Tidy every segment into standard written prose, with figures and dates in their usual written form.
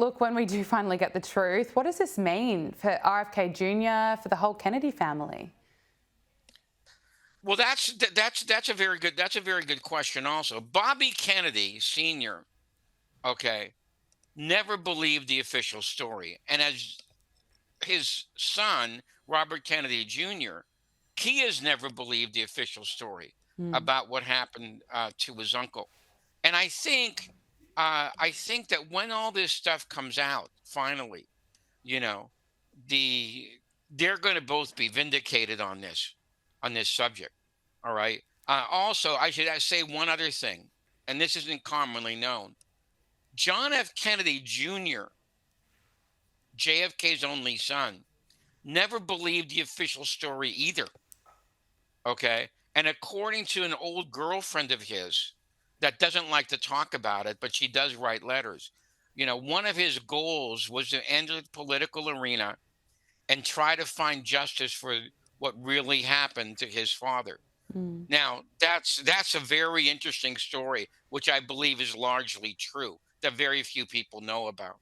Look, when we do finally get the truth, what does this mean for RFK Jr., for the whole Kennedy family? Well, that's a very good question. Also, Bobby Kennedy Sr. Okay, never believed the official story, and as his son Robert Kennedy Jr., he has never believed the official story Mm. about what happened to his uncle. And I think that when all this stuff comes out, finally, you know, the they're going to both be vindicated on this subject. All right. Also, I should say one other thing, and this isn't commonly known. John F. Kennedy Jr., JFK's only son, never believed the official story either. Okay. And according to an old girlfriend of his that doesn't like to talk about it, but she does write letters, one of his goals was to enter the political arena and try to find justice for what really happened to his father. Mm. Now, that's a very interesting story, which I believe is largely true, that very few people know about.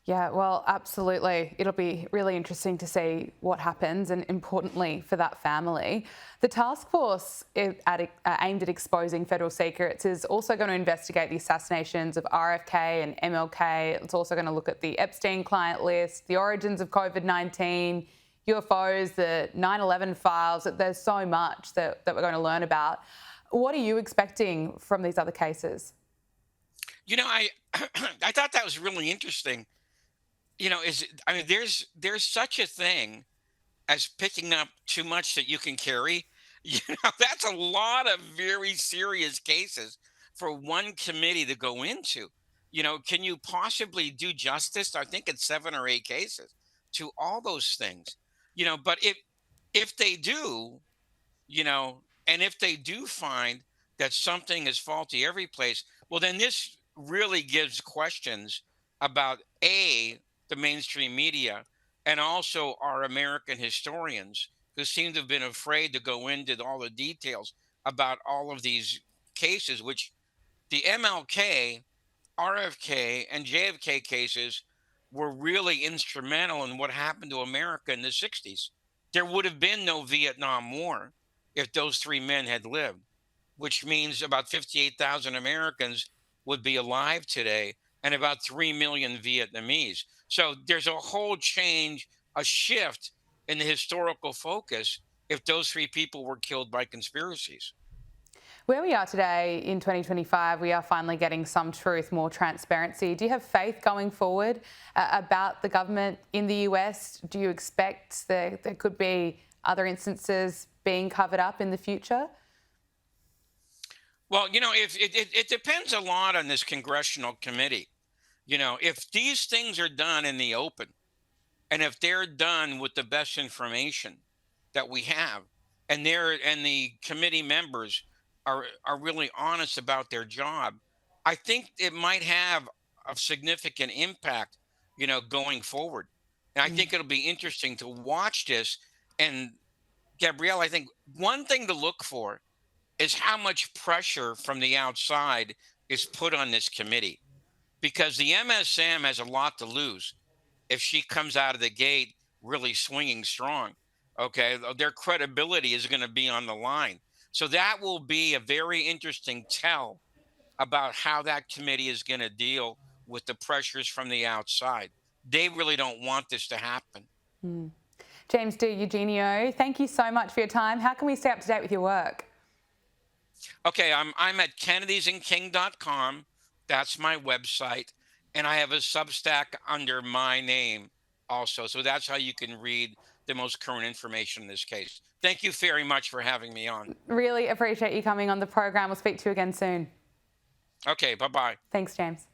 Yeah, well, absolutely. It'll be really interesting to see what happens, and importantly for that family. The task force aimed at exposing federal secrets is also going to investigate the assassinations of RFK and MLK. It's also going to look at the Epstein client list, the origins of COVID-19, UFOs, the 9/11 files. There's so much that we're going to learn about. What are you expecting from these other cases? I I thought that was really interesting. I mean, there's such a thing as picking up too much that you can carry. That's a lot of very serious cases for one committee to go into. Can you possibly do justice? I think it's 7 or 8 cases to all those things. But if they do, and if they do find that something is faulty every place, well, then this really gives questions about the mainstream media, and also our American historians who seem to have been afraid to go into all the details about all of these cases, which the MLK, RFK, and JFK cases were really instrumental in what happened to America in the 60s. There would have been no Vietnam War if those three men had lived, which means about 58,000 Americans would be alive today and about 3 million Vietnamese. So there's a whole change, a shift in the historical focus if those three people were killed by conspiracies. Where we are today in 2025, we are finally getting some truth, more transparency. Do you have faith going forward about the government in the US? Do you expect there could be other instances being covered up in the future? Well, if it depends a lot on this congressional committee. If these things are done in the open, and if they're done with the best information that we have, and the committee members are really honest about their job, I think it might have a significant impact, going forward. And I Mm. think it'll be interesting to watch this. And Gabrielle, I think one thing to look for is how much pressure from the outside is put on this committee, because the MSM has a lot to lose if she comes out of the gate really swinging strong. Okay, their credibility is going to be on the line. So that will be a very interesting tell about how that committee is going to deal with the pressures from the outside. They really don't want this to happen. Mm. James DiEugenio, thank you so much for your time. How can we stay up to date with your work? Okay, I'm at kennedysandking.com. That's my website. And I have a Substack under my name also. So that's how you can read the most current information in this case. Thank you very much for having me on. Really appreciate you coming on the program. We'll speak to you again soon. Okay, bye bye. Thanks, James.